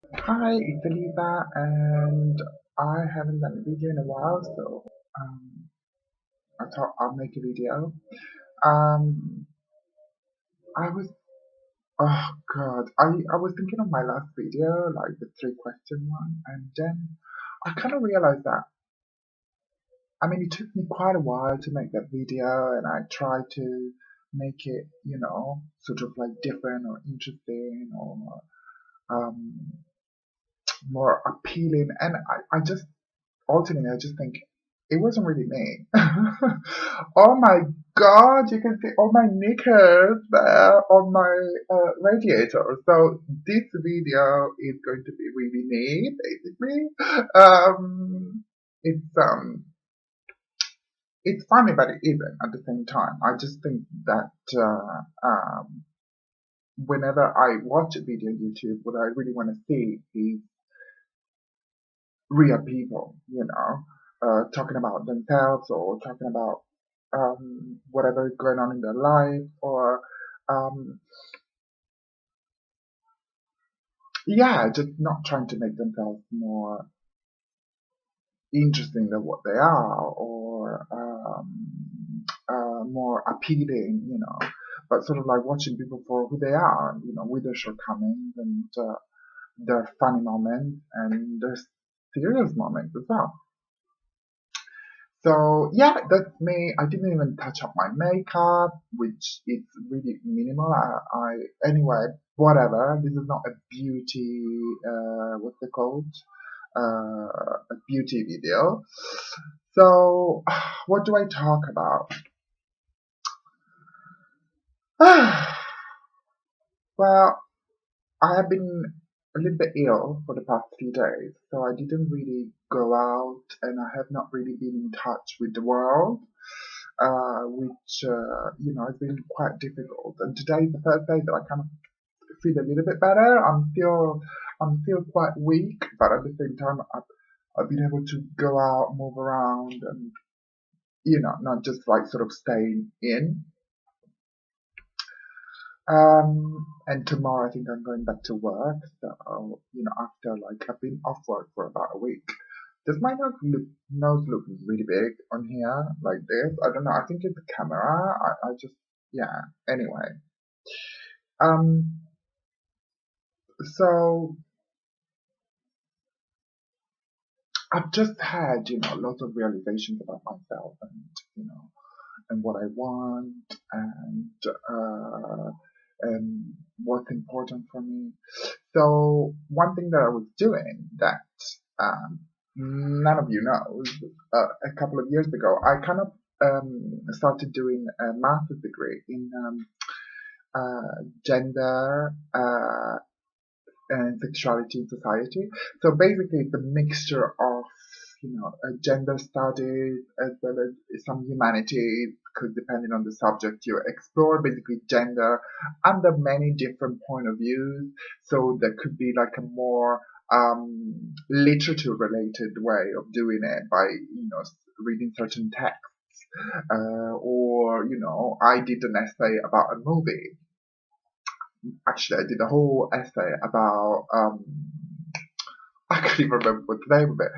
Hi, it's Elisa, and I haven't done a video in a while, so I thought I'll make a video. Um, I was, oh God, I was thinking of my last video, like the three-question one, and then I kind of realized that, it took me quite a while to make that video, and I tried to make it, sort of like different or interesting or um, more appealing, and I just ultimately, I just think it wasn't really me. Oh my god, you can see all my knickers there on my radiator. So this video is going to be really me, basically. Um, it's um, it's funny, but it isn't at the same time. I just think that whenever I watch a video on YouTube, what I really want to see is real people, talking about themselves or talking about whatever is going on in their life or um, yeah, just not trying to make themselves more interesting than what they are or more appealing, but sort of like watching people for who they are, with their shortcomings and their funny moments and their serious moments as well. So yeah, that's me. I didn't even touch up my makeup, which is really minimal. Anyway, whatever. This is not a beauty, what's it called? A beauty video. So what do I talk about? Well, I have been a little bit ill for the past few days, so I didn't really go out and I have not really been in touch with the world. Which has been quite difficult. And today is the first day that I kind of feel a little bit better. I'm still quite weak, but at the same time, I've been able to go out, move around, and not just like sort of staying in. And tomorrow I think I'm going back to work. So, after like I've been off work for about a week. Does my nose look really big on here like this? I don't know. I think it's the camera. I just, yeah. Anyway, um, so I've just had, lots of realizations about myself and what I want and, uh, and what's important for me. So one thing that I was doing that um, none of you know, a couple of years ago, I kind of started doing a master's degree in gender and sexuality in society. So basically, it's a mixture of gender studies as well as some humanities, because depending on the subject you explore, basically gender under many different point of views. So there could be like a more literature related way of doing it by reading certain texts, or I did an essay about a movie. Actually, I did a whole essay about I can't even remember what the name of it.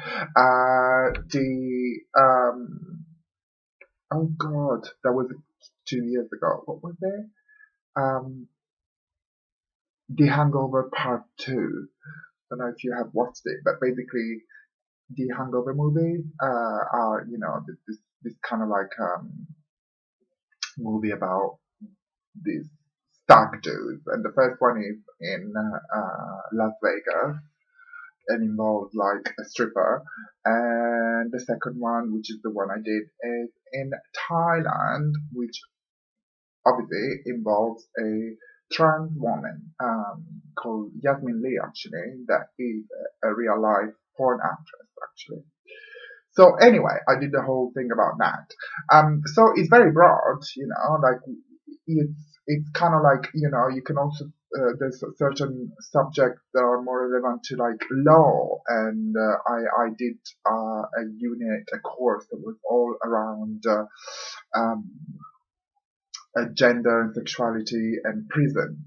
The oh god, that was 2 years ago. What was it? Um, The Hangover Part Two. I don't know if you have watched it, but basically the Hangover movies are this kind of like movie about these stag dudes, and the first one is in Las Vegas and involves like a stripper. And the second one, which is the one I did, is in Thailand, which obviously involves a trans woman called Yasmin Lee, actually, that is a real life porn actress, actually. So anyway, I did the whole thing about that. So it's very broad, like it's kind of like you can also there's certain subjects that are more relevant to like law, and I did a unit, a course that was all around um, gender and sexuality and prison,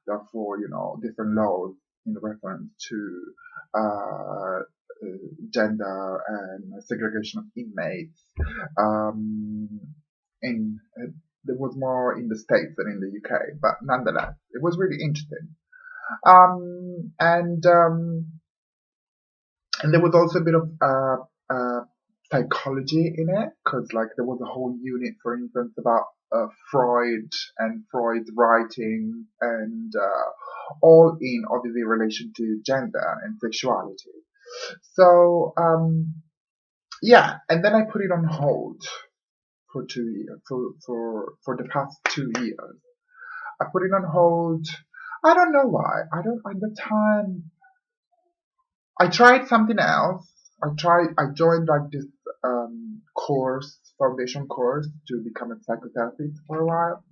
therefore different laws in reference to gender and segregation of inmates. Um, in There was more in the States than in the UK, but nonetheless, it was really interesting. Um, and um, and there was also a bit of psychology in it, because like there was a whole unit, for instance, about Freud and Freud's writing, and all in obviously relation to gender and sexuality. So yeah, and then I put it on hold for 2 years, for the past 2 years. I put it on hold. I don't know why. I don't at the time. I tried something else. I joined like this foundation course to become a psychotherapist for a while,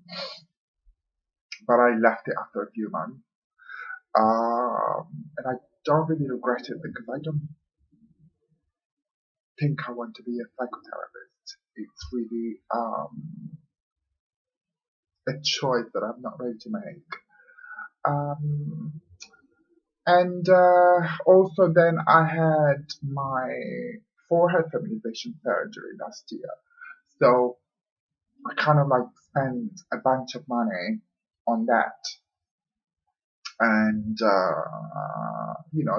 but I left it after a few months. And I don't really regret it because I don't think I want to be a psychotherapist. It's really a choice that I'm not ready to make. Um, and also then I had my forehead feminization surgery last year. So I kind of like spent a bunch of money on that. And,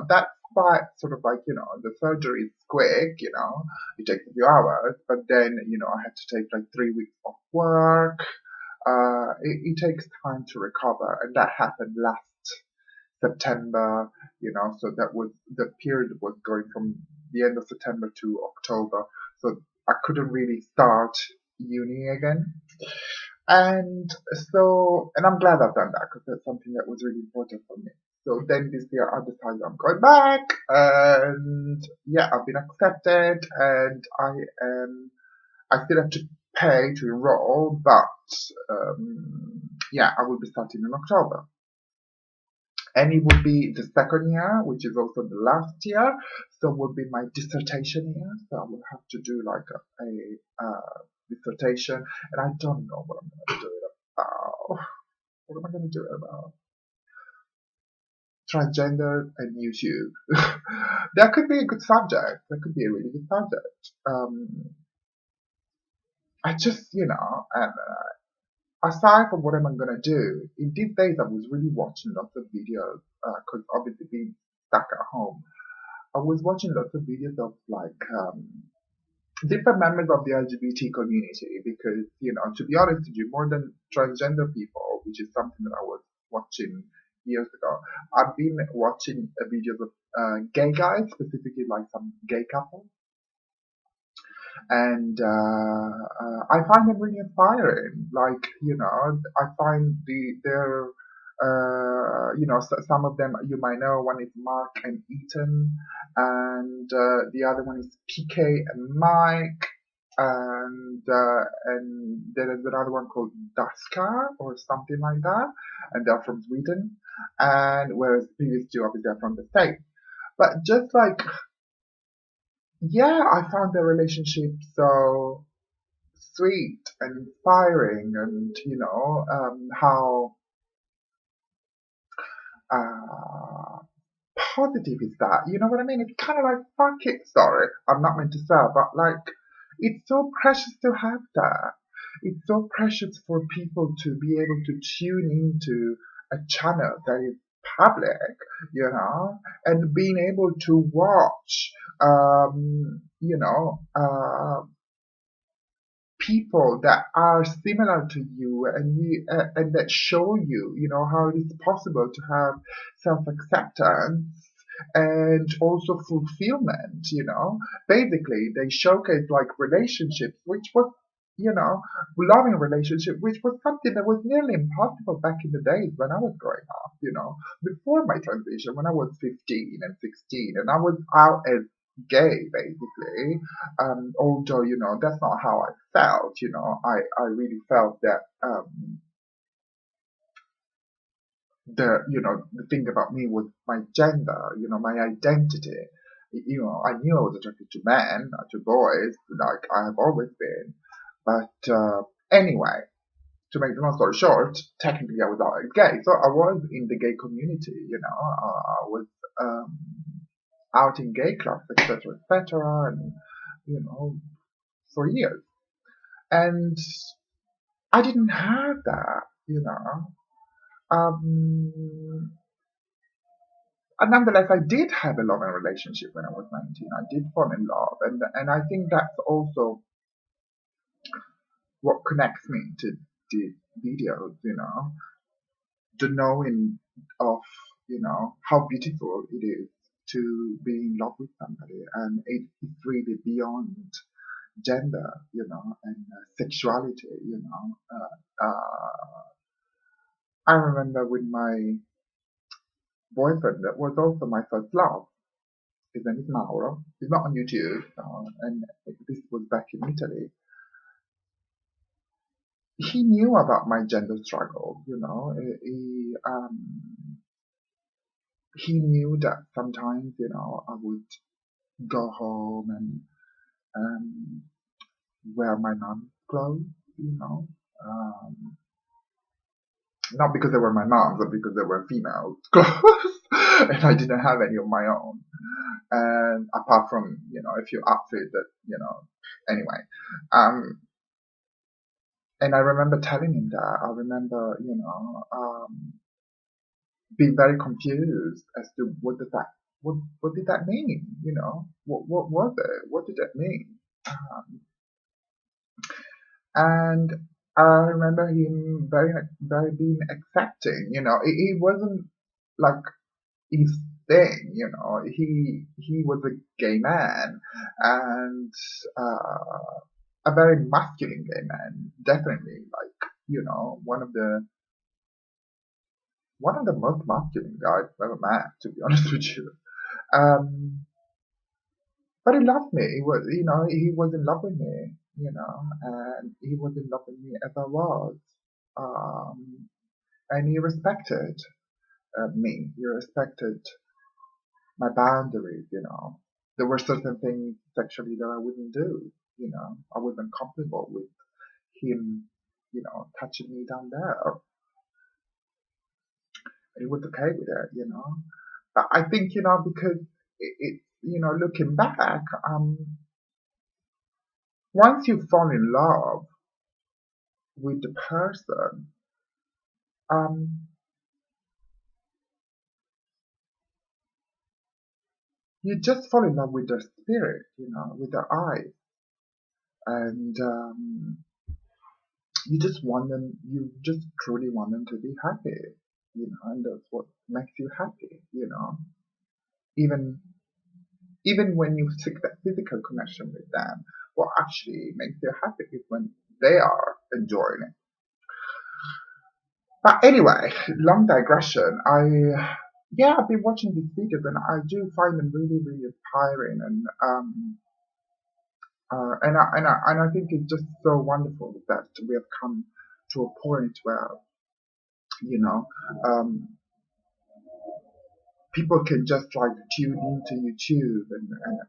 that's quite sort of like, the surgery is quick, it takes a few hours, but then, I had to take like 3 weeks off work. It takes time to recover, and that happened last September, so that was the period was going from the end of September to October. So I couldn't really start uni again. And I'm glad I've done that because that's something that was really important for me. So then this year I decided I'm going back, and yeah, I've been accepted, and I still have to pay to enroll, but yeah, I will be starting in October. And it will be the second year, which is also the last year, so will be my dissertation year. So I will have to do like a dissertation, and I don't know what I'm going to do it about. What am I going to do it about? Transgender and YouTube. That could be a good subject. That could be a really good subject. I just, and aside from what am I going to do, in these days I was really watching lots of videos, because obviously being stuck at home, I was watching lots of videos of like different members of the LGBT community, because, to be honest with you, more than transgender people, which is something that I was watching years ago, I've been watching videos of gay guys, specifically like some gay couples, and I find them really inspiring. Like, I find their some of them you might know. One is Mark and Ethan, and the other one is PK and Mike, and there is another one called Daskar or something like that, and they're from Sweden, and whereas the previous two obviously are from the States. But just like, yeah, I found their relationship so sweet and inspiring, and how uh, positive is that? You know what I mean? It's kind of like, fuck it, sorry, I'm not meant to swear, but like, it's so precious to have that. It's so precious for people to be able to tune into a channel that is public, and being able to watch, people that are similar to you, and that show you, how it is possible to have self-acceptance and also fulfillment. Basically they showcase like relationships, which was, loving relationship, which was something that was nearly impossible back in the days when I was growing up, before my transition, when I was 15 and 16, and I was out as gay, basically. Although, that's not how I felt. I really felt that the thing about me was my gender, my identity. I knew I was attracted to men, to boys, like I have always been. But anyway, to make the long story short, technically I was always gay. So I was in the gay community, I was um, out in gay clubs, etc., and you know, for years. And I didn't have that. Um, and nonetheless, I did have a loving relationship when I was 19. I did fall in love, and I think that's also what connects me to the videos. The knowing of how beautiful it is to be in love with somebody, and it's really beyond gender, and sexuality. I remember with my boyfriend that was also my first love. His name is Mauro. He's not on YouTube, and this was back in Italy. He knew about my gender struggle. He knew that sometimes, I would go home and um, wear my mom's clothes, you know. Um, Not because they were my mom's, but because they were female clothes, and I didn't have any of my own. And apart from, a few outfits that, anyway. And I remember telling him that. I remember, being very confused as to what did that mean? What was it? What did that mean? Um, and I remember him very, very being accepting. It wasn't like his thing. He was a gay man, and a very masculine gay man, definitely. Like one of the most masculine guys I've ever met, to be honest with you. Um, but he loved me. He was in love with me, and he was in love with me as I was. Um, and he respected me. He respected my boundaries. There were certain things sexually that I wouldn't do. I wasn't comfortable with him, touching me down there. He was okay with it. But I think, because looking back, once you fall in love with the person, um, you just fall in love with their spirit, with their eyes. And you just truly want them to be happy. And that's what makes you happy. Even, even when you seek that physical connection with them, what actually makes you happy is when they are enjoying it. But anyway, long digression. I've been watching these videos and I do find them really, really inspiring, and I think it's just so wonderful that we have come to a point where you know um, people can just like tune into YouTube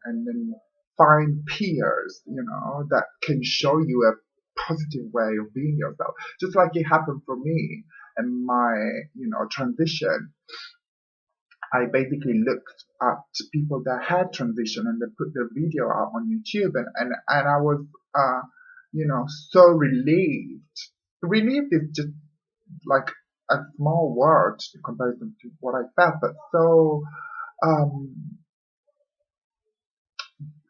and then find peers, that can show you a positive way of being yourself. Just like it happened for me and my, transition. I basically looked at people that had transitioned and they put their video out on YouTube, and I was, so relieved. Relieved is just like a small word in comparison to what I felt, but so um,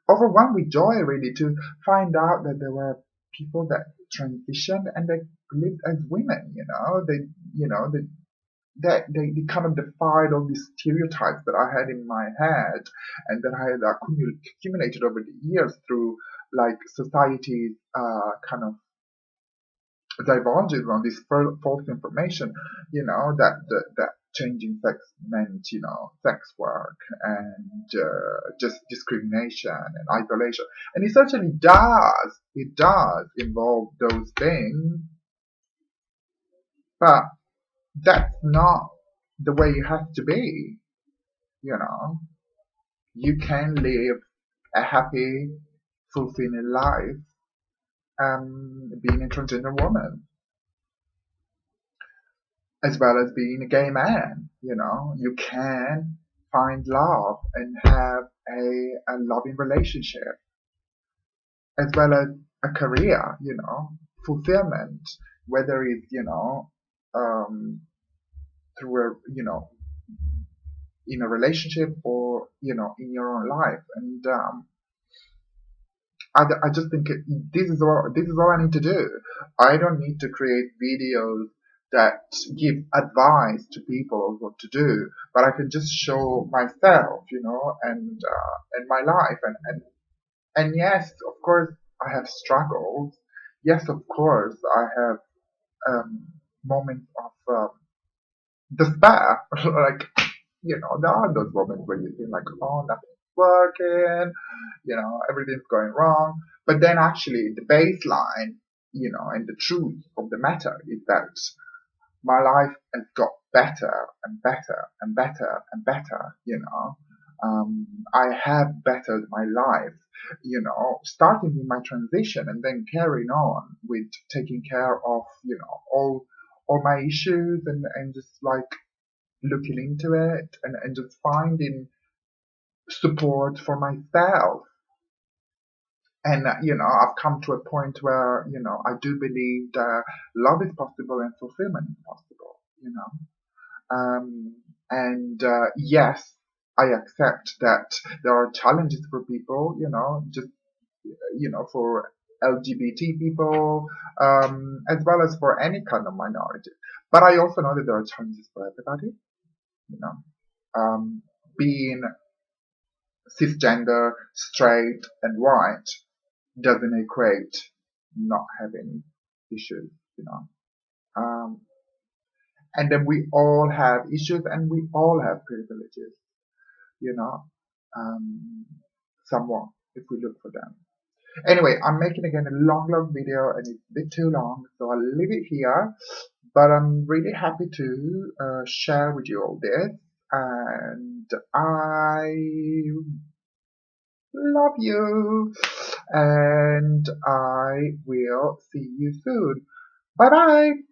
overwhelmed with joy really to find out that there were people that transitioned and they lived as women. They kind of defied all these stereotypes that I had in my head and that I had accumulated over the years through like society's kind of divulges on this false information, that changing sex meant, sex work and just discrimination and isolation. And it certainly does. It does involve those things, but that's not the way it has to be. You know, you can live a happy, fulfilling life being a transgender woman. as well as being a gay man. You can find love and have a loving relationship, as well as a career, fulfillment, whether it's, um, through in a relationship or, in your own life. And, I just think this is all I need to do. I don't need to create videos that give advice to people of what to do, but I can just show myself, and my life, and yes, of course, I have struggles. Yes, of course, I have um, moments of despair. Like, there are those moments where you feel like, oh, nothing's working, everything's going wrong. But then actually the baseline, and the truth of the matter is that my life has got better and better and better and better. I have bettered my life, starting with my transition and then carrying on with taking care of, all my issues, and just like looking into it, and just finding support for myself. And, I've come to a point where, I do believe that love is possible and fulfillment is possible. Um, and yes, I accept that there are challenges for people, just, for LGBT people, as well as for any kind of minority. But I also know that there are challenges for everybody, you know. Being cisgender, straight, and white doesn't equate not having issues, you know. Um, and then we all have issues and we all have privileges, you know, um, somewhat if we look for them. Anyway, I'm making again a long video and it's a bit too long, so I'll leave it here. But I'm really happy to share with you all this, and I love you, and I will see you soon. Bye bye.